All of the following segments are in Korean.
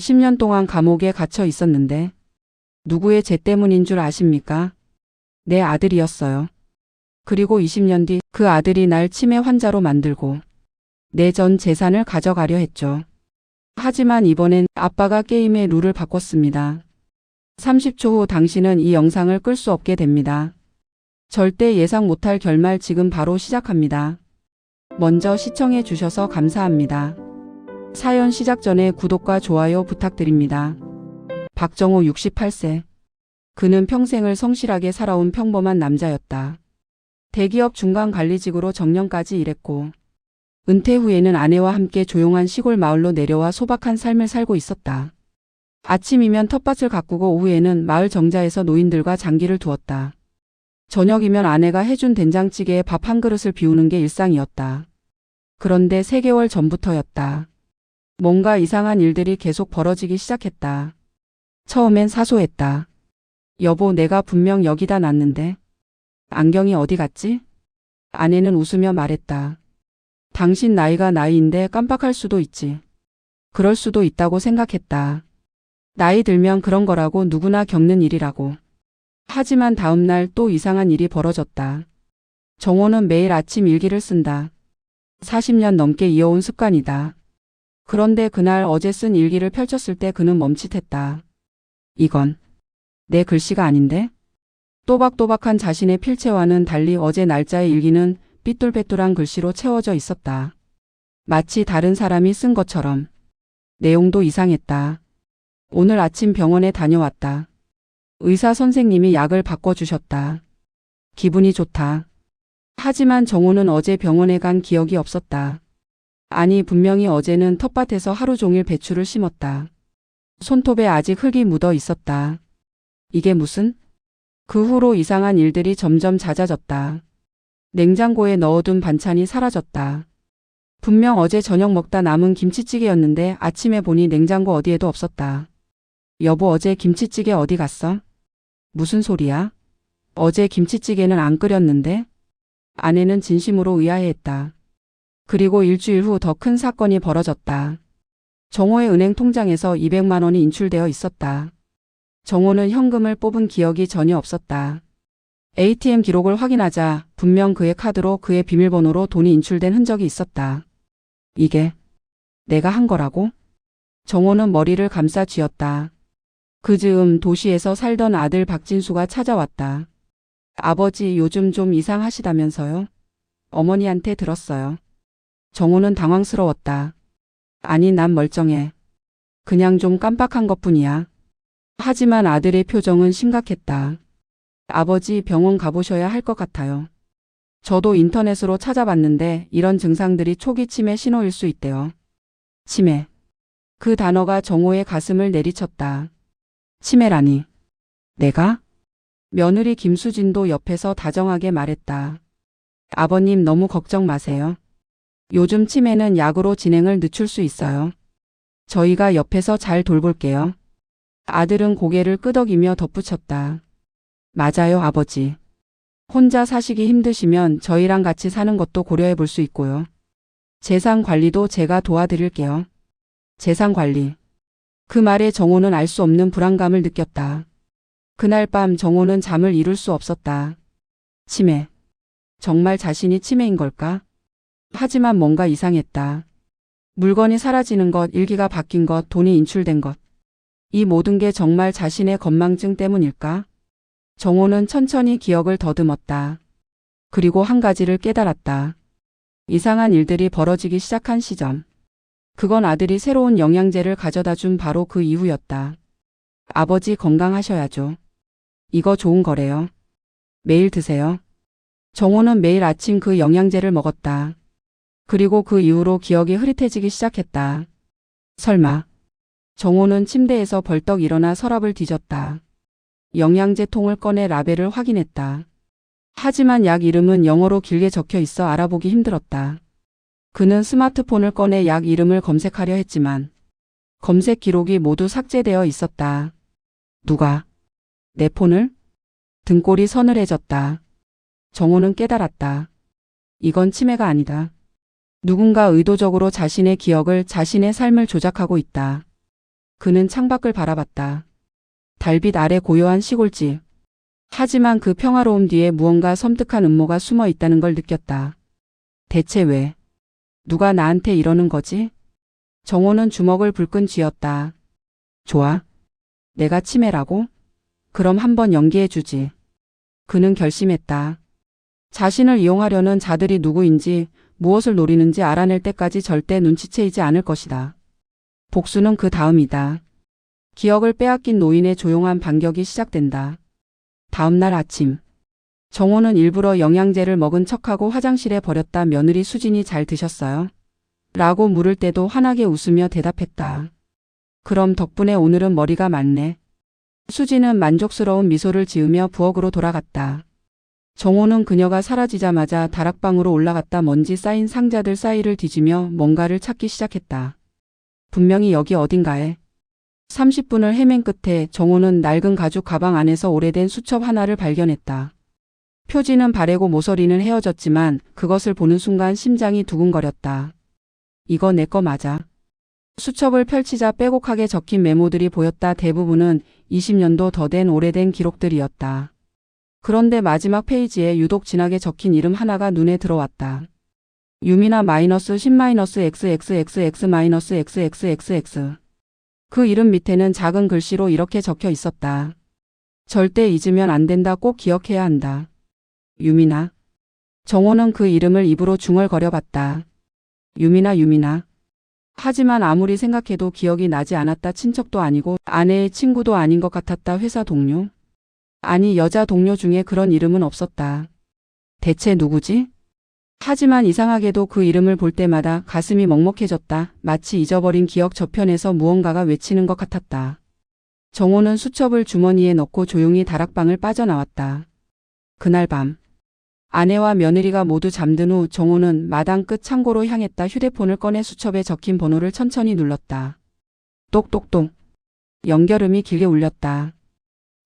10년 동안 감옥에 갇혀 있었는데 누구의 죄 때문인 줄 아십니까? 내 아들이었어요. 그리고 20년 뒤 그 아들이 날 치매 환자로 만들고 내 전 재산을 가져가려 했죠. 하지만 이번엔 아빠가 게임의 룰을 바꿨습니다. 30초 후 당신은 이 영상을 끌 수 없게 됩니다. 절대 예상 못할 결말 지금 바로 시작합니다. 먼저 시청해 주셔서 감사합니다. 사연 시작 전에 구독과 좋아요 부탁드립니다. 박정호 68세. 그는 평생을 성실하게 살아온 평범한 남자였다. 대기업 중간 관리직으로 정년까지 일했고 은퇴 후에는 아내와 함께 조용한 시골 마을로 내려와 소박한 삶을 살고 있었다. 아침이면 텃밭을 가꾸고 오후에는 마을 정자에서 노인들과 장기를 두었다. 저녁이면 아내가 해준 된장찌개에 밥 한 그릇을 비우는 게 일상이었다. 그런데 3개월 전부터였다. 뭔가 이상한 일들이 계속 벌어지기 시작했다. 처음엔 사소했다. 여보, 내가 분명 여기다 놨는데 안경이 어디 갔지? 아내는 웃으며 말했다. 당신 나이가 나이인데 깜빡할 수도 있지. 그럴 수도 있다고 생각했다. 나이 들면 그런 거라고, 누구나 겪는 일이라고. 하지만 다음 날 또 이상한 일이 벌어졌다. 정호는 매일 아침 일기를 쓴다. 40년 넘게 이어온 습관이다. 그런데 그날 어제 쓴 일기를 펼쳤을 때 그는 멈칫했다. 이건 내 글씨가 아닌데? 또박또박한 자신의 필체와는 달리 어제 날짜의 일기는 삐뚤빼뚤한 글씨로 채워져 있었다. 마치 다른 사람이 쓴 것처럼. 내용도 이상했다. 오늘 아침 병원에 다녀왔다. 의사 선생님이 약을 바꿔주셨다. 기분이 좋다. 하지만 정호는 어제 병원에 간 기억이 없었다. 아니, 분명히 어제는 텃밭에서 하루 종일 배추를 심었다. 손톱에 아직 흙이 묻어 있었다. 이게 무슨? 그 후로 이상한 일들이 점점 잦아졌다. 냉장고에 넣어둔 반찬이 사라졌다. 분명 어제 저녁 먹다 남은 김치찌개였는데 아침에 보니 냉장고 어디에도 없었다. 여보, 어제 김치찌개 어디 갔어? 무슨 소리야? 어제 김치찌개는 안 끓였는데? 아내는 진심으로 의아해했다. 그리고 일주일 후 더 큰 사건이 벌어졌다. 정호의 은행 통장에서 200만 원이 인출되어 있었다. 정호는 현금을 뽑은 기억이 전혀 없었다. ATM 기록을 확인하자 분명 그의 카드로 그의 비밀번호로 돈이 인출된 흔적이 있었다. 이게 내가 한 거라고? 정호는 머리를 감싸 쥐었다. 그 즈음 도시에서 살던 아들 박진수가 찾아왔다. 아버지, 요즘 좀 이상하시다면서요? 어머니한테 들었어요. 정호는 당황스러웠다. 아니, 난 멀쩡해. 그냥 좀 깜빡한 것뿐이야. 하지만 아들의 표정은 심각했다. 아버지, 병원 가보셔야 할 것 같아요. 저도 인터넷으로 찾아봤는데 이런 증상들이 초기 치매 신호일 수 있대요. 치매. 그 단어가 정호의 가슴을 내리쳤다. 치매라니. 내가? 며느리 김수진도 옆에서 다정하게 말했다. 아버님, 너무 걱정 마세요. 요즘 치매는 약으로 진행을 늦출 수 있어요. 저희가 옆에서 잘 돌볼게요. 아들은 고개를 끄덕이며 덧붙였다. 맞아요, 아버지. 혼자 사시기 힘드시면 저희랑 같이 사는 것도 고려해 볼 수 있고요. 재산 관리도 제가 도와드릴게요. 재산 관리. 그 말에 정호는 알 수 없는 불안감을 느꼈다. 그날 밤 정호는 잠을 이룰 수 없었다. 치매. 정말 자신이 치매인 걸까? 하지만 뭔가 이상했다. 물건이 사라지는 것, 일기가 바뀐 것, 돈이 인출된 것. 이 모든 게 정말 자신의 건망증 때문일까? 정호는 천천히 기억을 더듬었다. 그리고 한 가지를 깨달았다. 이상한 일들이 벌어지기 시작한 시점. 그건 아들이 새로운 영양제를 가져다 준 바로 그 이후였다. 아버지, 건강하셔야죠. 이거 좋은 거래요. 매일 드세요. 정호는 매일 아침 그 영양제를 먹었다. 그리고 그 이후로 기억이 흐릿해지기 시작했다. 설마. 정호는 침대에서 벌떡 일어나 서랍을 뒤졌다. 영양제 통을 꺼내 라벨을 확인했다. 하지만 약 이름은 영어로 길게 적혀 있어 알아보기 힘들었다. 그는 스마트폰을 꺼내 약 이름을 검색하려 했지만 검색 기록이 모두 삭제되어 있었다. 누가? 내 폰을? 등골이 서늘해졌다. 정호는 깨달았다. 이건 치매가 아니다. 누군가 의도적으로 자신의 기억을, 자신의 삶을 조작하고 있다. 그는 창밖을 바라봤다. 달빛 아래 고요한 시골집. 하지만 그 평화로움 뒤에 무언가 섬뜩한 음모가 숨어 있다는 걸 느꼈다. 대체 왜? 누가 나한테 이러는 거지? 정호는 주먹을 불끈 쥐었다. 좋아. 내가 치매라고? 그럼 한번 연기해주지. 그는 결심했다. 자신을 이용하려는 자들이 누구인지 무엇을 노리는지 알아낼 때까지 절대 눈치채이지 않을 것이다. 복수는 그 다음이다. 기억을 빼앗긴 노인의 조용한 반격이 시작된다. 다음 날 아침. 정호는 일부러 영양제를 먹은 척하고 화장실에 버렸다. 며느리 수진이 잘 드셨어요? 라고 물을 때도 환하게 웃으며 대답했다. 그럼 덕분에 오늘은 머리가 맑네. 수진은 만족스러운 미소를 지으며 부엌으로 돌아갔다. 정호는 그녀가 사라지자마자 다락방으로 올라갔다. 먼지 쌓인 상자들 사이를 뒤지며 뭔가를 찾기 시작했다. 분명히 여기 어딘가에. 30분을 헤맨 끝에 정호는 낡은 가죽 가방 안에서 오래된 수첩 하나를 발견했다. 표지는 바래고 모서리는 헤어졌지만 그것을 보는 순간 심장이 두근거렸다. 이거 내 거 맞아. 수첩을 펼치자 빼곡하게 적힌 메모들이 보였다. 대부분은 20년도 더 된 오래된 기록들이었다. 그런데 마지막 페이지에 유독 진하게 적힌 이름 하나가 눈에 들어왔다. 유미나 -10-XXXX-XXX. 그 이름 밑에는 작은 글씨로 이렇게 적혀 있었다. 절대 잊으면 안 된다. 꼭 기억해야 한다. 유미나. 정호는 그 이름을 입으로 중얼거려 봤다. 유미나. 하지만 아무리 생각해도 기억이 나지 않았다. 친척도 아니고 아내의 친구도 아닌 것 같았다. 회사 동료? 아니, 여자 동료 중에 그런 이름은 없었다. 대체 누구지? 하지만 이상하게도 그 이름을 볼 때마다 가슴이 먹먹해졌다. 마치 잊어버린 기억 저편에서 무언가가 외치는 것 같았다. 정호는 수첩을 주머니에 넣고 조용히 다락방을 빠져나왔다. 그날 밤. 아내와 며느리가 모두 잠든 후 정호는 마당 끝 창고로 향했다. 휴대폰을 꺼내 수첩에 적힌 번호를 천천히 눌렀다. 똑똑똑. 연결음이 길게 울렸다.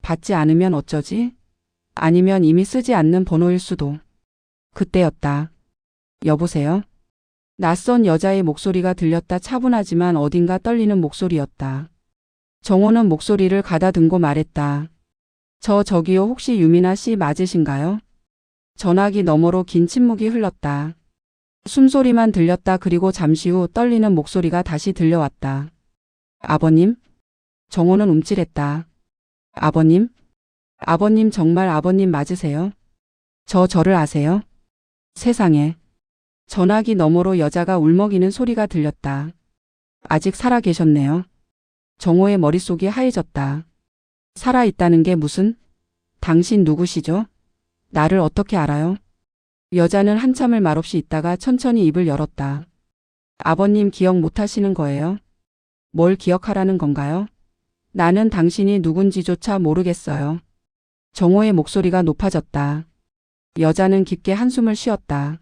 받지 않으면 어쩌지? 아니면 이미 쓰지 않는 번호일 수도. 그때였다. 여보세요? 낯선 여자의 목소리가 들렸다. 차분하지만 어딘가 떨리는 목소리였다. 정호는 목소리를 가다듬고 말했다. 저기요, 혹시 유미나 씨 맞으신가요? 전화기 너머로 긴 침묵이 흘렀다. 숨소리만 들렸다. 그리고 잠시 후 떨리는 목소리가 다시 들려왔다. 아버님? 정호는 움찔했다. 아버님? 아버님, 정말 아버님 맞으세요? 저를 아세요? 세상에. 전화기 너머로 여자가 울먹이는 소리가 들렸다. 아직 살아 계셨네요. 정호의 머릿속이 하얘졌다. 살아있다는 게 무슨? 당신 누구시죠? 나를 어떻게 알아요? 여자는 한참을 말없이 있다가 천천히 입을 열었다. 아버님 기억 못하시는 거예요? 뭘 기억하라는 건가요? 나는 당신이 누군지조차 모르겠어요. 정호의 목소리가 높아졌다. 여자는 깊게 한숨을 쉬었다.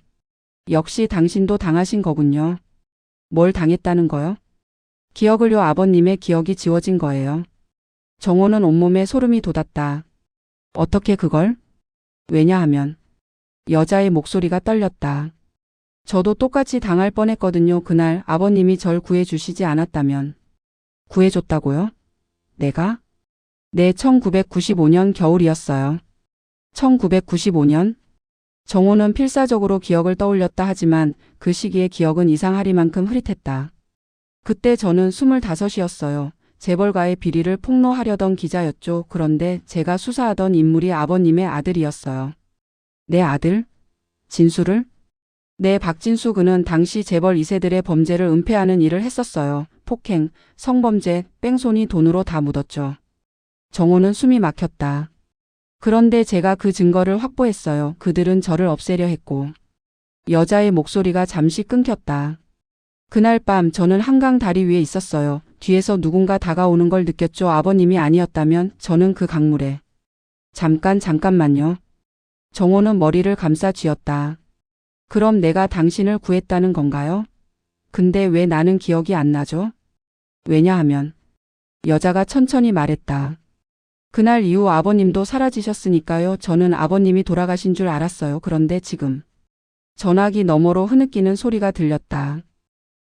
역시 당신도 당하신 거군요. 뭘 당했다는 거요? 기억을요. 아버님의 기억이 지워진 거예요. 정호는 온몸에 소름이 돋았다. 어떻게 그걸? 왜냐하면 여자의 목소리가 떨렸다. 저도 똑같이 당할 뻔했거든요. 그날 아버님이 절 구해주시지 않았다면. 구해줬다고요? 내가? 네, 1995년 겨울이었어요. 1995년? 정호는 필사적으로 기억을 떠올렸다. 하지만 그 시기의 기억은 이상하리만큼 흐릿했다. 그때 저는 25이었어요. 재벌가의 비리를 폭로하려던 기자였죠. 그런데 제가 수사하던 인물이 아버님의 아들이었어요. 내 아들? 진수를? 네, 박진수. 그는 당시 재벌 2세들의 범죄를 은폐하는 일을 했었어요. 폭행, 성범죄, 뺑소니, 돈으로 다 묻었죠. 정호는 숨이 막혔다. 그런데 제가 그 증거를 확보했어요. 그들은 저를 없애려 했고. 여자의 목소리가 잠시 끊겼다. 그날 밤 저는 한강 다리 위에 있었어요. 뒤에서 누군가 다가오는 걸 느꼈죠. 아버님이 아니었다면 저는 그 강물에. 잠깐만요. 정호는 머리를 감싸 쥐었다. 그럼 내가 당신을 구했다는 건가요? 근데 왜 나는 기억이 안 나죠? 왜냐하면 여자가 천천히 말했다. 그날 이후 아버님도 사라지셨으니까요. 저는 아버님이 돌아가신 줄 알았어요. 그런데 지금 전화기 너머로 흐느끼는 소리가 들렸다.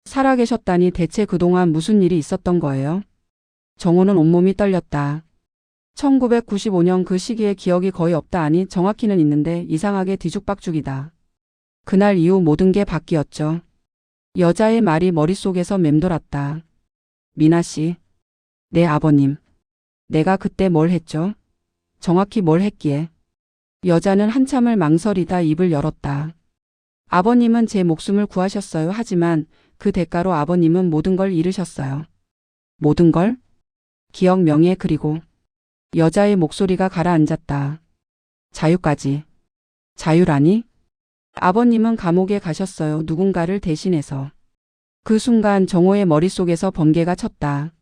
살아계셨다니 대체 그동안 무슨 일이 있었던 거예요? 정호는 온몸이 떨렸다. 1995년 그 시기에 기억이 거의 없다 아니 정확히는 있는데 이상하게 뒤죽박죽이다. 그날 이후 모든 게 바뀌었죠. 여자의 말이 머릿속에서 맴돌았다. 미나 씨, 내 아버님. 내가 그때 뭘 했죠? 정확히 뭘 했기에? 여자는 한참을 망설이다 입을 열었다. 아버님은 제 목숨을 구하셨어요. 하지만 그 대가로 아버님은 모든 걸 잃으셨어요. 모든 걸? 기억, 명예 그리고 여자의 목소리가 가라앉았다. 자유까지. 자유라니? 아버님은 감옥에 가셨어요. 누군가를 대신해서. 그 순간 정호의 머릿속에서 번개가 쳤다.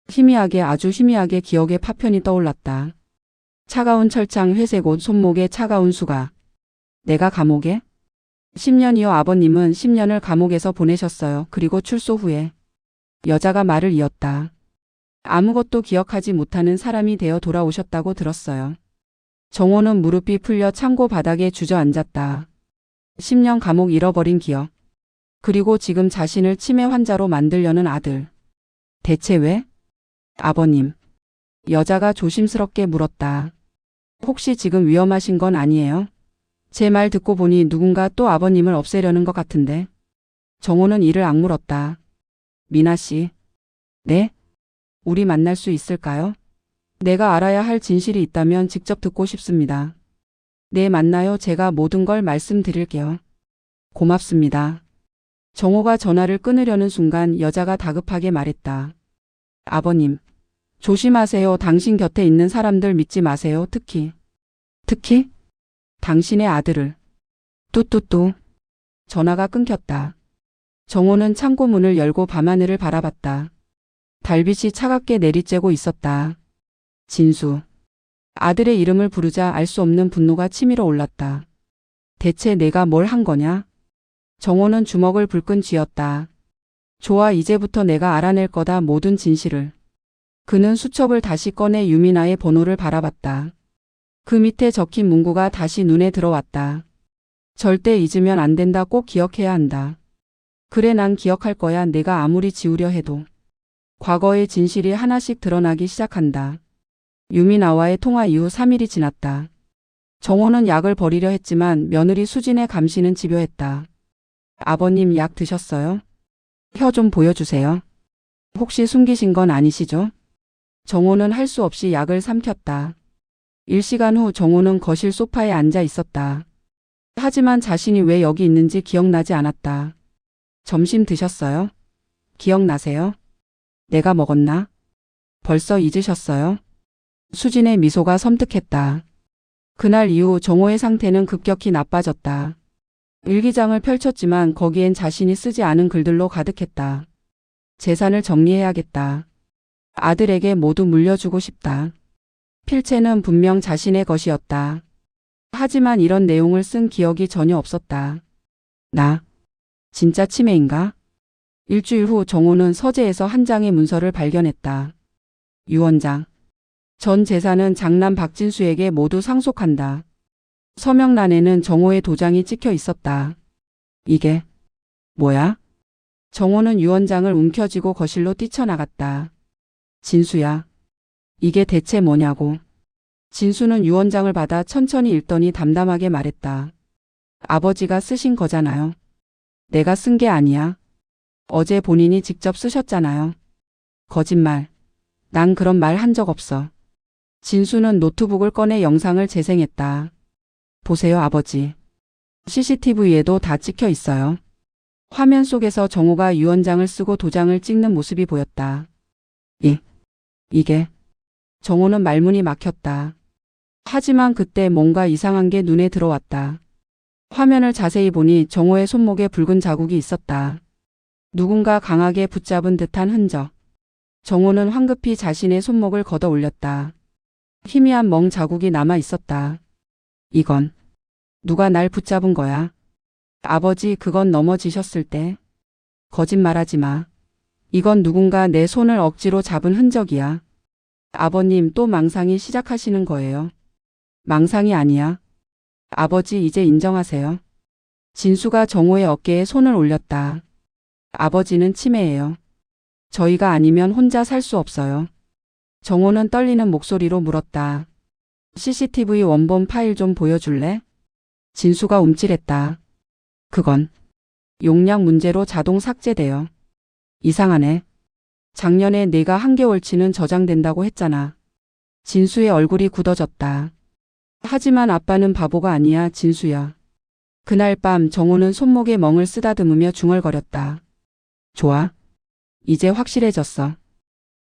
희미하게 아주 희미하게 기억의 파편이 떠올랐다. 차가운 철창, 회색 옷, 손목에 차가운 수가. 내가 감옥에? 10년이요. 아버님은 10년을 감옥에서 보내셨어요. 그리고 출소 후에. 여자가 말을 이었다. 아무것도 기억하지 못하는 사람이 되어 돌아오셨다고 들었어요. 정호는 무릎이 풀려 창고 바닥에 주저앉았다. 10년 감옥, 잃어버린 기억. 그리고 지금 자신을 치매 환자로 만들려는 아들. 대체 왜? 아버님. 여자가 조심스럽게 물었다. 혹시 지금 위험하신 건 아니에요? 제 말 듣고 보니 누군가 또 아버님을 없애려는 것 같은데. 정호는 이를 악물었다. 미나 씨. 네? 우리 만날 수 있을까요? 내가 알아야 할 진실이 있다면 직접 듣고 싶습니다. 네, 만나요. 제가 모든 걸 말씀드릴게요. 고맙습니다. 정호가 전화를 끊으려는 순간 여자가 다급하게 말했다. 아버님. 조심하세요. 당신 곁에 있는 사람들 믿지 마세요. 특히 당신의 아들을. 뚜뚜뚜. 전화가 끊겼다. 정호는 창고 문을 열고 밤하늘을 바라봤다. 달빛이 차갑게 내리쬐고 있었다. 진수. 아들의 이름을 부르자 알 수 없는 분노가 치밀어 올랐다. 대체 내가 뭘 한 거냐? 정호는 주먹을 불끈 쥐었다. 좋아, 이제부터 내가 알아낼 거다. 모든 진실을. 그는 수첩을 다시 꺼내 유미나의 번호를 바라봤다. 그 밑에 적힌 문구가 다시 눈에 들어왔다. 절대 잊으면 안 된다. 꼭 기억해야 한다. 그래, 난 기억할 거야. 내가 아무리 지우려 해도. 과거의 진실이 하나씩 드러나기 시작한다. 유미나와의 통화 이후 3일이 지났다. 정호는 약을 버리려 했지만 며느리 수진의 감시는 집요했다. 아버님, 약 드셨어요? 혀 좀 보여주세요. 혹시 숨기신 건 아니시죠? 정호는 할 수 없이 약을 삼켰다. 1시간 후 정호는 거실 소파에 앉아 있었다. 하지만 자신이 왜 여기 있는지 기억나지 않았다. 점심 드셨어요? 기억나세요? 내가 먹었나? 벌써 잊으셨어요? 수진의 미소가 섬뜩했다. 그날 이후 정호의 상태는 급격히 나빠졌다. 일기장을 펼쳤지만 거기엔 자신이 쓰지 않은 글들로 가득했다. 재산을 정리해야겠다. 아들에게 모두 물려주고 싶다. 필체는 분명 자신의 것이었다. 하지만 이런 내용을 쓴 기억이 전혀 없었다. 나 진짜 치매인가? 일주일 후 정호는 서재에서 한 장의 문서를 발견했다. 유언장. 전 재산은 장남 박진수에게 모두 상속한다. 서명란에는 정호의 도장이 찍혀 있었다. 이게 뭐야? 정호는 유언장을 움켜쥐고 거실로 뛰쳐나갔다. 진수야. 이게 대체 뭐냐고. 진수는 유언장을 받아 천천히 읽더니 담담하게 말했다. 아버지가 쓰신 거잖아요. 내가 쓴 게 아니야. 어제 본인이 직접 쓰셨잖아요. 거짓말. 난 그런 말 한 적 없어. 진수는 노트북을 꺼내 영상을 재생했다. 보세요, 아버지. CCTV에도 다 찍혀 있어요. 화면 속에서 정호가 유언장을 쓰고 도장을 찍는 모습이 보였다. 이게. 정호는 말문이 막혔다. 하지만 그때 뭔가 이상한 게 눈에 들어왔다. 화면을 자세히 보니 정호의 손목에 붉은 자국이 있었다. 누군가 강하게 붙잡은 듯한 흔적. 정호는 황급히 자신의 손목을 걷어 올렸다. 희미한 멍 자국이 남아 있었다. 이건 누가 날 붙잡은 거야? 아버지, 그건 넘어지셨을 때. 거짓말하지 마. 이건 누군가 내 손을 억지로 잡은 흔적이야. 아버님, 또 망상이 시작하시는 거예요. 망상이 아니야. 아버지, 이제 인정하세요. 진수가 정호의 어깨에 손을 올렸다. 아버지는 치매예요. 저희가 아니면 혼자 살 수 없어요. 정호는 떨리는 목소리로 물었다. CCTV 원본 파일 좀 보여줄래? 진수가 움찔했다. 그건 용량 문제로 자동 삭제돼요. 이상하네. 작년에 내가 한 개월치는 저장된다고 했잖아. 진수의 얼굴이 굳어졌다. 하지만 아빠는 바보가 아니야, 진수야. 그날 밤 정호는 손목에 멍을 쓰다듬으며 중얼거렸다. 좋아. 이제 확실해졌어.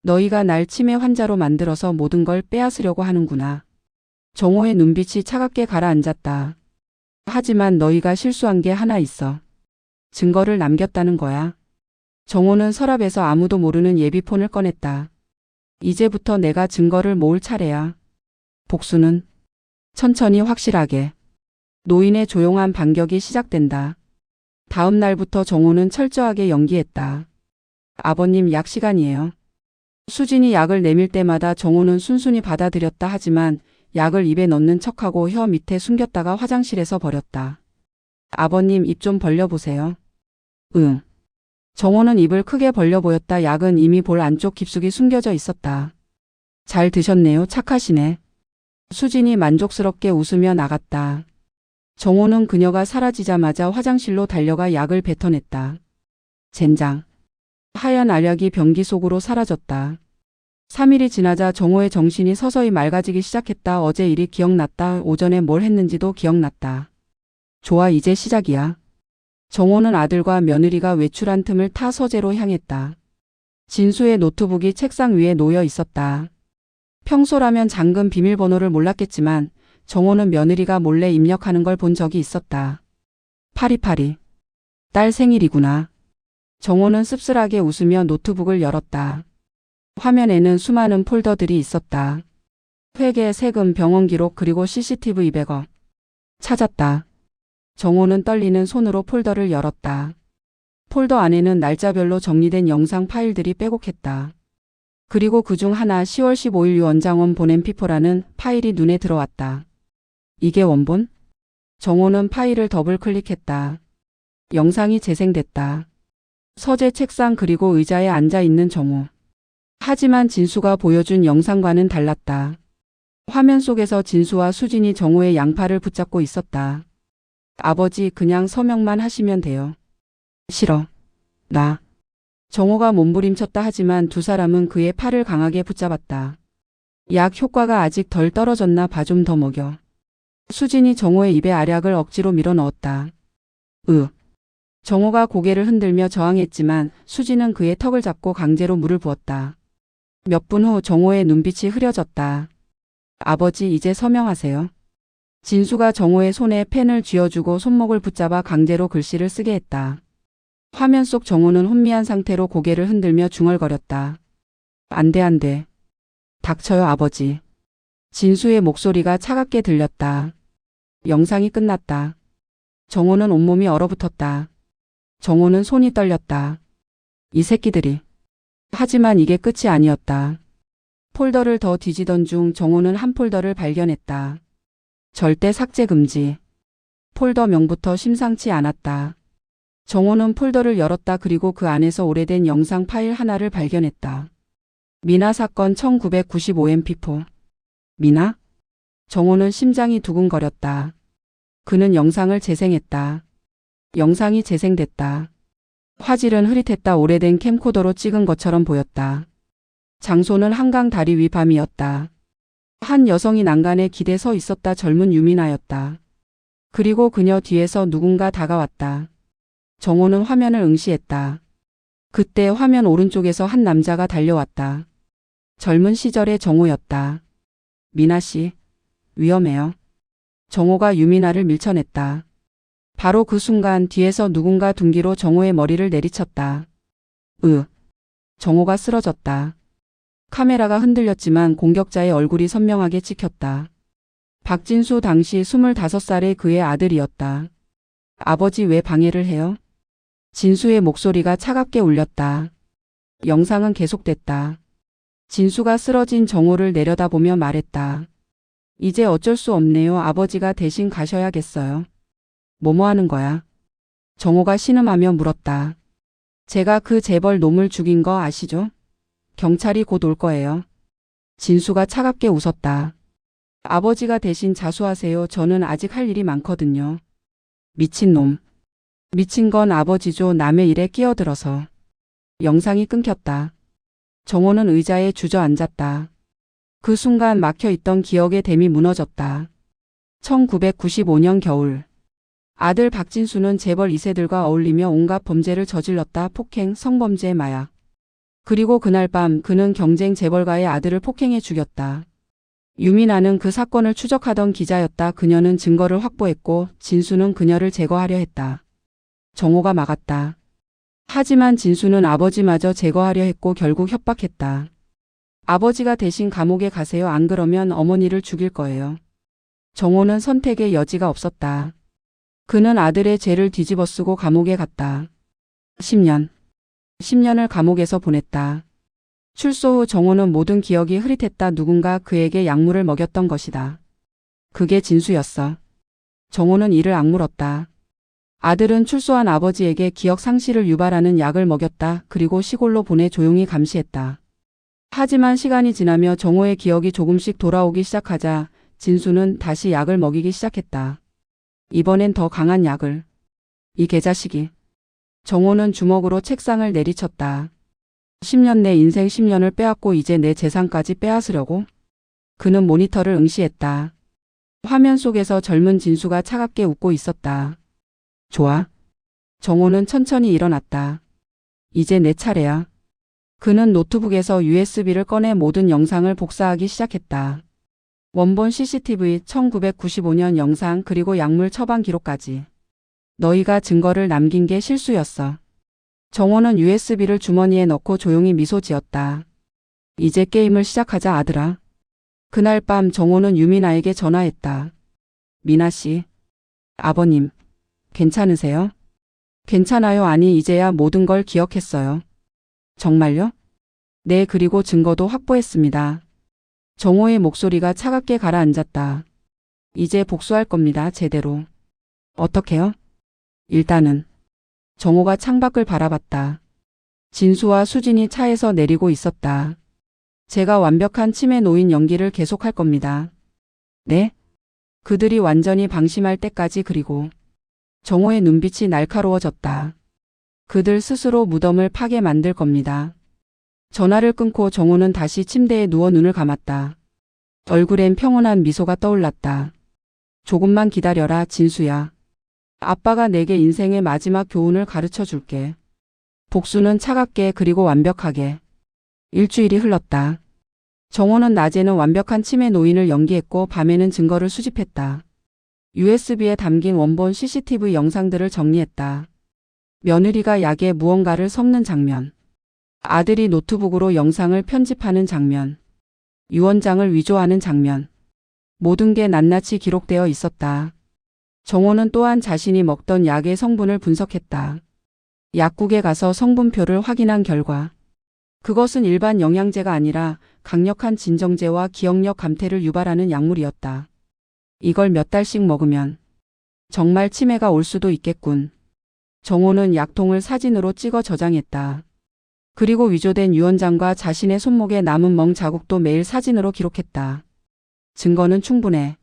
너희가 날 치매 환자로 만들어서 모든 걸 빼앗으려고 하는구나. 정호의 눈빛이 차갑게 가라앉았다. 하지만 너희가 실수한 게 하나 있어. 증거를 남겼다는 거야. 정호는 서랍에서 아무도 모르는 예비폰을 꺼냈다. 이제부터 내가 증거를 모을 차례야. 복수는 천천히 확실하게. 노인의 조용한 반격이 시작된다. 다음 날부터 정호는 철저하게 연기했다. 아버님, 약 시간이에요. 수진이 약을 내밀 때마다 정호는 순순히 받아들였다. 하지만 약을 입에 넣는 척하고 혀 밑에 숨겼다가 화장실에서 버렸다. 아버님, 입 좀 벌려보세요. 응. 정호는 입을 크게 벌려 보였다. 약은 이미 볼 안쪽 깊숙이 숨겨져 있었다. 잘 드셨네요. 착하시네. 수진이 만족스럽게 웃으며 나갔다. 정호는 그녀가 사라지자마자 화장실로 달려가 약을 뱉어냈다. 젠장. 하얀 알약이 변기 속으로 사라졌다. 3일이 지나자 정호의 정신이 서서히 맑아지기 시작했다. 어제 일이 기억났다. 오전에 뭘 했는지도 기억났다. 좋아, 이제 시작이야. 정호는 아들과 며느리가 외출한 틈을 타 서재로 향했다. 진수의 노트북이 책상 위에 놓여 있었다. 평소라면 잠금 비밀번호를 몰랐겠지만 정호는 며느리가 몰래 입력하는 걸 본 적이 있었다. 파리파리. 딸 생일이구나. 정호는 씁쓸하게 웃으며 노트북을 열었다. 화면에는 수많은 폴더들이 있었다. 회계, 세금, 병원 기록, 그리고 CCTV 백업. 찾았다. 정호는 떨리는 손으로 폴더를 열었다. 폴더 안에는 날짜별로 정리된 영상 파일들이 빼곡했다. 그리고 그중 하나 10월 15일 유원장원 보낸 피포라는 파일이 눈에 들어왔다. 이게 원본? 정호는 파일을 더블 클릭했다. 영상이 재생됐다. 서재 책상 그리고 의자에 앉아 있는 정호. 하지만 진수가 보여준 영상과는 달랐다. 화면 속에서 진수와 수진이 정호의 양팔을 붙잡고 있었다. 아버지, 그냥 서명만 하시면 돼요. 싫어. 나. 정호가 몸부림쳤다. 하지만 두 사람은 그의 팔을 강하게 붙잡았다. 약 효과가 아직 덜 떨어졌나 봐. 좀 더 먹여. 수진이 정호의 입에 알약을 억지로 밀어넣었다. 정호가 고개를 흔들며 저항했지만 수진은 그의 턱을 잡고 강제로 물을 부었다. 몇 분 후 정호의 눈빛이 흐려졌다. 아버지, 이제 서명하세요. 진수가 정호의 손에 펜을 쥐어주고 손목을 붙잡아 강제로 글씨를 쓰게 했다. 화면 속 정호는 혼미한 상태로 고개를 흔들며 중얼거렸다. 안 돼, 안 돼. 닥쳐요, 아버지. 진수의 목소리가 차갑게 들렸다. 영상이 끝났다. 정호는 온몸이 얼어붙었다. 정호는 손이 떨렸다. 이 새끼들이. 하지만 이게 끝이 아니었다. 폴더를 더 뒤지던 중 정호는 한 폴더를 발견했다. 절대 삭제 금지. 폴더명부터 심상치 않았다. 정호는 폴더를 열었다. 그리고 그 안에서 오래된 영상 파일 하나를 발견했다. 미나 사건 1995mp4. 미나? 정호는 심장이 두근거렸다. 그는 영상을 재생했다. 영상이 재생됐다. 화질은 흐릿했다. 오래된 캠코더로 찍은 것처럼 보였다. 장소는 한강 다리 위 밤이었다. 한 여성이 난간에 기대 서 있었다. 젊은 유민아였다. 그리고 그녀 뒤에서 누군가 다가왔다. 정호는 화면을 응시했다. 그때 화면 오른쪽에서 한 남자가 달려왔다. 젊은 시절의 정호였다. 미나 씨, 위험해요. 정호가 유민아를 밀쳐냈다. 바로 그 순간 뒤에서 누군가 둔기로 정호의 머리를 내리쳤다. 정호가 쓰러졌다. 카메라가 흔들렸지만 공격자의 얼굴이 선명하게 찍혔다. 박진수 당시 25살의 그의 아들이었다. 아버지, 왜 방해를 해요? 진수의 목소리가 차갑게 울렸다. 영상은 계속됐다. 진수가 쓰러진 정호를 내려다보며 말했다. 이제 어쩔 수 없네요. 아버지가 대신 가셔야겠어요. 뭐뭐 하는 거야? 정호가 신음하며 물었다. 제가 그 재벌 놈을 죽인 거 아시죠? 경찰이 곧 올 거예요. 진수가 차갑게 웃었다. 아버지가 대신 자수하세요. 저는 아직 할 일이 많거든요. 미친놈. 미친 건 아버지죠. 남의 일에 끼어들어서. 영상이 끊겼다. 정호는 의자에 주저앉았다. 그 순간 막혀있던 기억의 댐이 무너졌다. 1995년 겨울. 아들 박진수는 재벌 2세들과 어울리며 온갖 범죄를 저질렀다. 폭행, 성범죄, 마약. 그리고 그날 밤 그는 경쟁 재벌가의 아들을 폭행해 죽였다. 유민아는 그 사건을 추적하던 기자였다. 그녀는 증거를 확보했고 진수는 그녀를 제거하려 했다. 정호가 막았다. 하지만 진수는 아버지마저 제거하려 했고 결국 협박했다. 아버지가 대신 감옥에 가세요. 안 그러면 어머니를 죽일 거예요. 정호는 선택의 여지가 없었다. 그는 아들의 죄를 뒤집어쓰고 감옥에 갔다. 10년을 감옥에서 보냈다. 출소 후 정호는 모든 기억이 흐릿했다. 누군가 그에게 약물을 먹였던 것이다. 그게 진수였어. 정호는 이를 악물었다. 아들은 출소한 아버지에게 기억 상실을 유발하는 약을 먹였다. 그리고 시골로 보내 조용히 감시했다. 하지만 시간이 지나며 정호의 기억이 조금씩 돌아오기 시작하자 진수는 다시 약을 먹이기 시작했다. 이번엔 더 강한 약을. 이 개자식이. 정호는 주먹으로 책상을 내리쳤다. 10년 내 인생 10년을 빼앗고 이제 내 재산까지 빼앗으려고? 그는 모니터를 응시했다. 화면 속에서 젊은 진수가 차갑게 웃고 있었다. 좋아. 정호는 천천히 일어났다. 이제 내 차례야. 그는 노트북에서 USB를 꺼내 모든 영상을 복사하기 시작했다. 원본 CCTV 1995년 영상 그리고 약물 처방 기록까지. 너희가 증거를 남긴 게 실수였어. 정호는 USB를 주머니에 넣고 조용히 미소 지었다. 이제 게임을 시작하자 아들아. 그날 밤 정호는 유민아에게 전화했다. 미나 씨. 아버님. 괜찮으세요? 괜찮아요. 아니 이제야 모든 걸 기억했어요. 정말요? 네, 그리고 증거도 확보했습니다. 정호의 목소리가 차갑게 가라앉았다. 이제 복수할 겁니다. 제대로. 어떻게요? 일단은. 정호가 창밖을 바라봤다. 진수와 수진이 차에서 내리고 있었다. 제가 완벽한 치매 노인 연기를 계속할 겁니다. 네? 그들이 완전히 방심할 때까지. 그리고 정호의 눈빛이 날카로워졌다. 그들 스스로 무덤을 파게 만들 겁니다. 전화를 끊고 정호는 다시 침대에 누워 눈을 감았다. 얼굴엔 평온한 미소가 떠올랐다. 조금만 기다려라, 진수야. 아빠가 내게 인생의 마지막 교훈을 가르쳐 줄게. 복수는 차갑게 그리고 완벽하게. 일주일이 흘렀다. 정호는 낮에는 완벽한 치매 노인을 연기했고 밤에는 증거를 수집했다. USB에 담긴 원본 CCTV 영상들을 정리했다. 며느리가 약에 무언가를 섞는 장면. 아들이 노트북으로 영상을 편집하는 장면. 유언장을 위조하는 장면. 모든 게 낱낱이 기록되어 있었다. 정호는 또한 자신이 먹던 약의 성분을 분석했다. 약국에 가서 성분표를 확인한 결과 그것은 일반 영양제가 아니라 강력한 진정제와 기억력 감퇴를 유발하는 약물이었다. 이걸 몇 달씩 먹으면 정말 치매가 올 수도 있겠군. 정호는 약통을 사진으로 찍어 저장했다. 그리고 위조된 유언장과 자신의 손목에 남은 멍 자국도 매일 사진으로 기록했다. 증거는 충분해.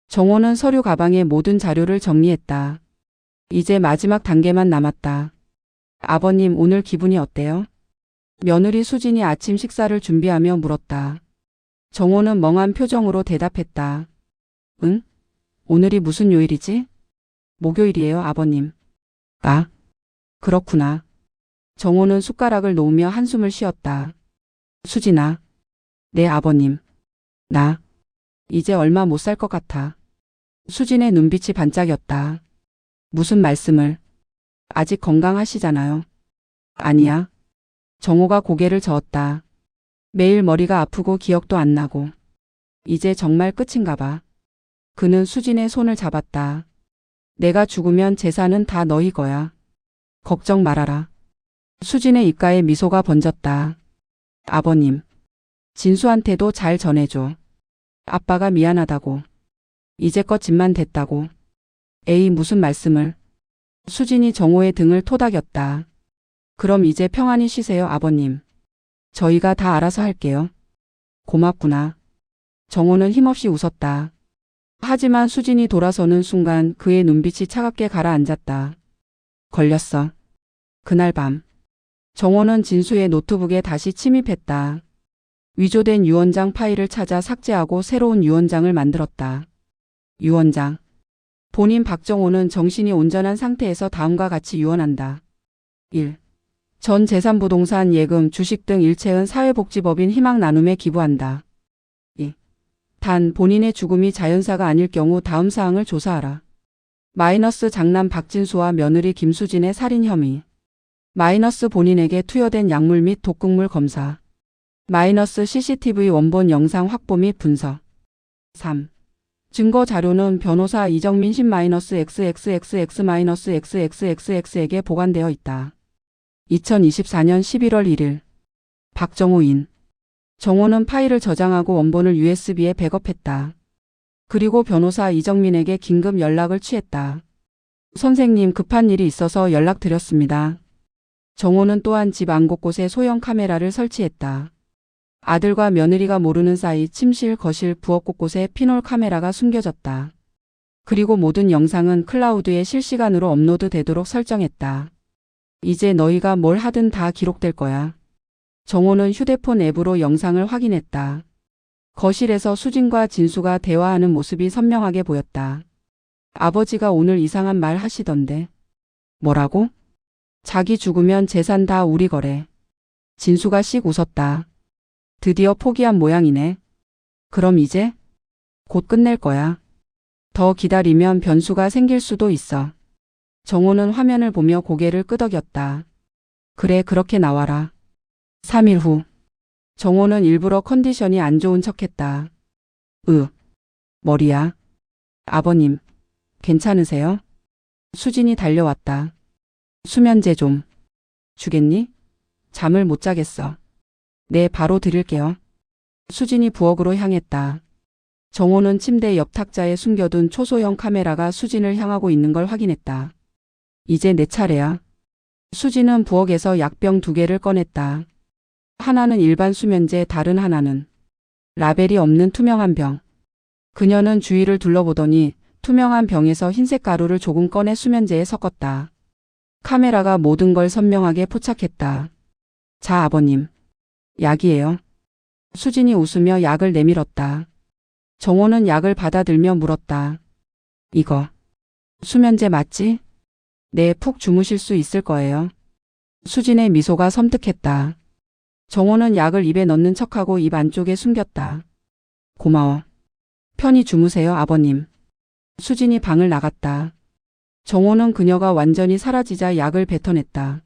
정호는 서류 가방에 모든 자료를 정리했다. 이제 마지막 단계만 남았다. 아버님, 오늘 기분이 어때요? 며느리 수진이 아침 식사를 준비하며 물었다. 정호는 멍한 표정으로 대답했다. 응? 오늘이 무슨 요일이지? 목요일이에요, 아버님. 아, 그렇구나. 정호는 숟가락을 놓으며 한숨을 쉬었다. 수진아. 네, 아버님. 나 이제 얼마 못 살 것 같아. 수진의 눈빛이 반짝였다. 무슨 말씀을? 아직 건강하시잖아요. 아니야. 정호가 고개를 저었다. 매일 머리가 아프고 기억도 안 나고. 이제 정말 끝인가 봐. 그는 수진의 손을 잡았다. 내가 죽으면 재산은 다 너희 거야. 걱정 말아라. 수진의 입가에 미소가 번졌다. 아버님. 진수한테도 잘 전해줘. 아빠가 미안하다고. 이제껏 집만 됐다고. 에이, 무슨 말씀을. 수진이 정호의 등을 토닥였다. 그럼 이제 평안히 쉬세요, 아버님. 저희가 다 알아서 할게요. 고맙구나. 정호는 힘없이 웃었다. 하지만 수진이 돌아서는 순간 그의 눈빛이 차갑게 가라앉았다. 걸렸어. 그날 밤. 정호는 진수의 노트북에 다시 침입했다. 위조된 유언장 파일을 찾아 삭제하고 새로운 유언장을 만들었다. 유언장. 본인 박정호는 정신이 온전한 상태에서 다음과 같이 유언한다. 1. 전 재산부동산 예금 주식 등 일체은 사회복지법인 희망 나눔에 기부한다. 2. 단 본인의 죽음이 자연사가 아닐 경우 다음 사항을 조사하라. 마이너스 장남 박진수와 며느리 김수진의 살인 혐의. 마이너스 본인에게 투여된 약물 및 독극물 검사. 마이너스 CCTV 원본 영상 확보 및 분석. 3. 증거 자료는 변호사 이정민 신 XXXX-XXXX에게 보관되어 있다. 2024년 11월 1일. 박정호인. 정호는 파일을 저장하고 원본을 USB에 백업했다. 그리고 변호사 이정민에게 긴급 연락을 취했다. 선생님, 급한 일이 있어서 연락드렸습니다. 정호는 또한 집 안 곳곳에 소형 카메라를 설치했다. 아들과 며느리가 모르는 사이 침실, 거실, 부엌 곳곳에 피놀 카메라가 숨겨졌다. 그리고 모든 영상은 클라우드에 실시간으로 업로드되도록 설정했다. 이제 너희가 뭘 하든 다 기록될 거야. 정호는 휴대폰 앱으로 영상을 확인했다. 거실에서 수진과 진수가 대화하는 모습이 선명하게 보였다. 아버지가 오늘 이상한 말 하시던데. 뭐라고? 자기 죽으면 재산 다 우리 거래. 진수가 씩 웃었다. 드디어 포기한 모양이네. 그럼 이제? 곧 끝낼 거야. 더 기다리면 변수가 생길 수도 있어. 정호는 화면을 보며 고개를 끄덕였다. 그래, 그렇게 나와라. 3일 후. 정호는 일부러 컨디션이 안 좋은 척했다. 머리야. 아버님, 괜찮으세요? 수진이 달려왔다. 수면제 좀. 주겠니? 잠을 못 자겠어. 네, 바로 드릴게요. 수진이 부엌으로 향했다. 정호는 침대 옆 탁자에 숨겨둔 초소형 카메라가 수진을 향하고 있는 걸 확인했다. 이제 내 차례야. 수진은 부엌에서 약병 2개를 꺼냈다. 하나는 일반 수면제, 다른 하나는 라벨이 없는 투명한 병. 그녀는 주위를 둘러보더니 투명한 병에서 흰색 가루를 조금 꺼내 수면제에 섞었다. 카메라가 모든 걸 선명하게 포착했다. 자, 아버님. 약이에요. 수진이 웃으며 약을 내밀었다. 정호는 약을 받아들며 물었다. 이거 수면제 맞지? 네, 푹 주무실 수 있을 거예요. 수진의 미소가 섬뜩했다. 정호는 약을 입에 넣는 척하고 입 안쪽에 숨겼다. 고마워. 편히 주무세요, 아버님. 수진이 방을 나갔다. 정호는 그녀가 완전히 사라지자 약을 뱉어냈다.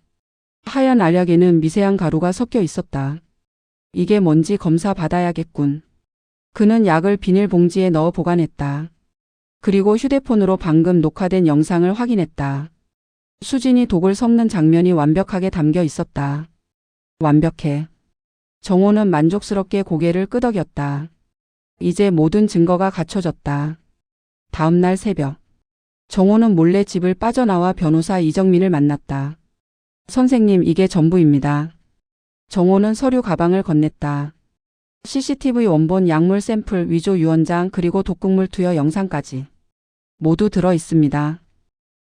하얀 알약에는 미세한 가루가 섞여 있었다. 이게 뭔지 검사 받아야겠군. 그는 약을 비닐봉지에 넣어 보관했다. 그리고 휴대폰으로 방금 녹화된 영상을 확인했다. 수진이 독을 섞는 장면이 완벽하게 담겨 있었다. 완벽해. 정호는 만족스럽게 고개를 끄덕였다. 이제 모든 증거가 갖춰졌다. 다음 날 새벽. 정호는 몰래 집을 빠져나와 변호사 이정민을 만났다. 선생님, 이게 전부입니다. 정호는 서류 가방을 건넸다. CCTV 원본 약물 샘플, 위조 유언장, 그리고 독극물 투여 영상까지 모두 들어 있습니다.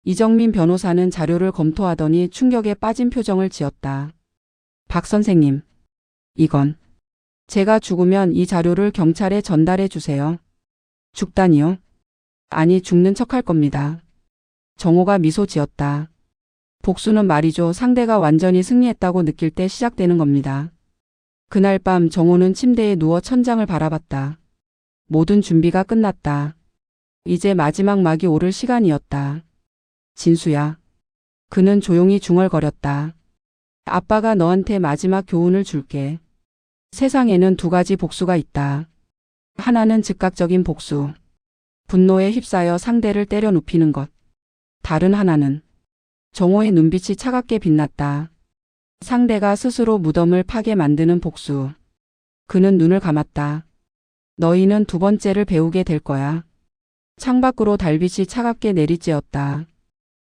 이정민 변호사는 자료를 검토하더니 충격에 빠진 표정을 지었다. 박 선생님, 이건 제가 죽으면 이 자료를 경찰에 전달해 주세요. 죽다니요? 아니, 죽는 척할 겁니다. 정호가 미소 지었다. 복수는 말이죠. 상대가 완전히 승리했다고 느낄 때 시작되는 겁니다. 그날 밤 정호는 침대에 누워 천장을 바라봤다. 모든 준비가 끝났다. 이제 마지막 막이 오를 시간이었다. 진수야. 그는 조용히 중얼거렸다. 아빠가 너한테 마지막 교훈을 줄게. 세상에는 2가지 복수가 있다. 하나는 즉각적인 복수. 분노에 휩싸여 상대를 때려 눕히는 것. 다른 하나는 정호의 눈빛이 차갑게 빛났다. 상대가 스스로 무덤을 파게 만드는 복수. 그는 눈을 감았다. 너희는 2번째를 배우게 될 거야. 창밖으로 달빛이 차갑게 내리쬐었다.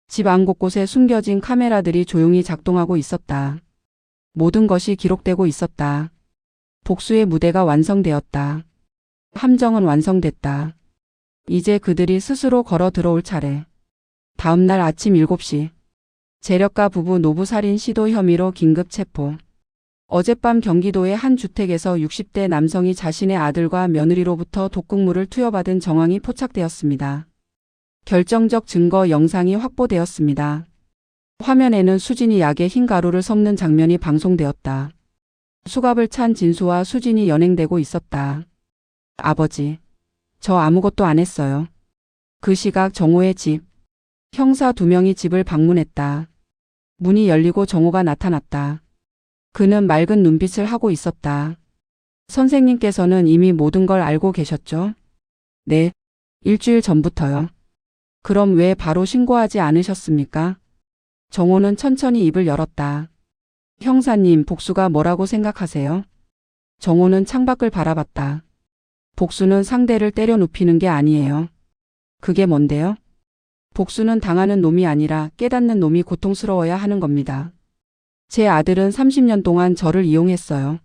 집 안 곳곳에 숨겨진 카메라들이 조용히 작동하고 있었다. 모든 것이 기록되고 있었다. 복수의 무대가 완성되었다. 함정은 완성됐다. 이제 그들이 스스로 걸어 들어올 차례. 다음 날 아침 7시. 재력가 부부 노부살인 시도 혐의로 긴급 체포. 어젯밤 경기도의 한 주택에서 60대 남성이 자신의 아들과 며느리로부터 독극물을 투여받은 정황이 포착되었습니다. 결정적 증거 영상이 확보되었습니다. 화면에는 수진이 약에 흰 가루를 섞는 장면이 방송되었다. 수갑을 찬 진수와 수진이 연행되고 있었다. 아버지, 저 아무것도 안 했어요. 그 시각 정호의 집. 형사 2명이 집을 방문했다. 문이 열리고 정호가 나타났다. 그는 맑은 눈빛을 하고 있었다. 선생님께서는 이미 모든 걸 알고 계셨죠? 네, 일주일 전부터요. 그럼 왜 바로 신고하지 않으셨습니까? 정호는 천천히 입을 열었다. 형사님, 복수가 뭐라고 생각하세요? 정호는 창밖을 바라봤다. 복수는 상대를 때려 눕히는 게 아니에요. 그게 뭔데요? 복수는 당하는 놈이 아니라 깨닫는 놈이 고통스러워야 하는 겁니다. 제 아들은 30년 동안 저를 이용했어요.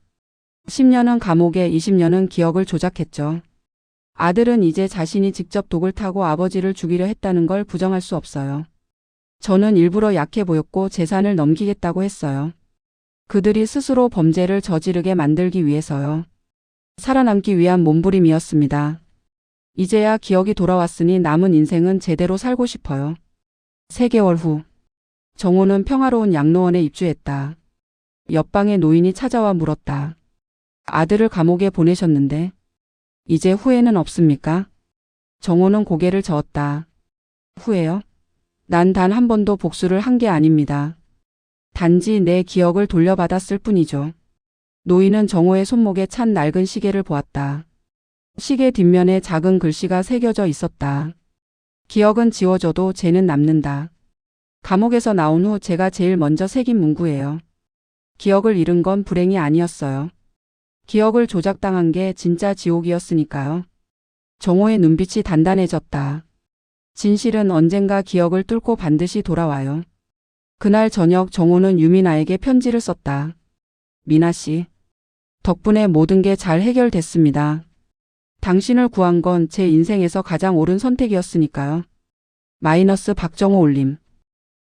10년은 감옥에 20년은 기억을 조작했죠. 아들은 이제 자신이 직접 독을 타고 아버지를 죽이려 했다는 걸 부정할 수 없어요. 저는 일부러 약해 보였고 재산을 넘기겠다고 했어요. 그들이 스스로 범죄를 저지르게 만들기 위해서요. 살아남기 위한 몸부림이었습니다. 이제야 기억이 돌아왔으니 남은 인생은 제대로 살고 싶어요. 3개월 후, 정호는 평화로운 양로원에 입주했다. 옆방의 노인이 찾아와 물었다. 아들을 감옥에 보내셨는데 이제 후회는 없습니까? 정호는 고개를 저었다. 후회요? 난 단 한 번도 복수를 한 게 아닙니다. 단지 내 기억을 돌려받았을 뿐이죠. 노인은 정호의 손목에 찬 낡은 시계를 보았다. 시계 뒷면에 작은 글씨가 새겨져 있었다. 기억은 지워져도 죄는 남는다. 감옥에서 나온 후 제가 제일 먼저 새긴 문구예요. 기억을 잃은 건 불행이 아니었어요. 기억을 조작당한 게 진짜 지옥이었으니까요. 정호의 눈빛이 단단해졌다. 진실은 언젠가 기억을 뚫고 반드시 돌아와요. 그날 저녁 정호는 유미나에게 편지를 썼다. 미나 씨, 덕분에 모든 게 잘 해결됐습니다. 당신을 구한 건 제 인생에서 가장 옳은 선택이었으니까요. 마이너스 박정호 올림.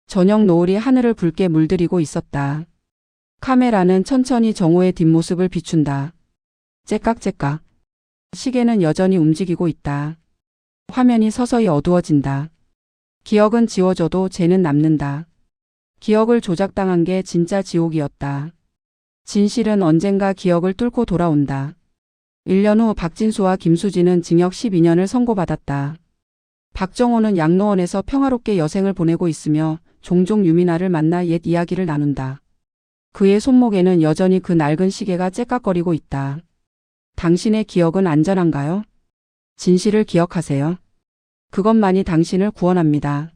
저녁 노을이 하늘을 붉게 물들이고 있었다. 카메라는 천천히 정호의 뒷모습을 비춘다. 째깍째깍. 시계는 여전히 움직이고 있다. 화면이 서서히 어두워진다. 기억은 지워져도 죄는 남는다. 기억을 조작당한 게 진짜 지옥이었다. 진실은 언젠가 기억을 뚫고 돌아온다. 1년 후 박진수와 김수진은 징역 12년을 선고받았다. 박정호는 양로원에서 평화롭게 여생을 보내고 있으며 종종 유미나를 만나 옛 이야기를 나눈다. 그의 손목에는 여전히 그 낡은 시계가 째깍거리고 있다. 당신의 기억은 안전한가요? 진실을 기억하세요. 그것만이 당신을 구원합니다.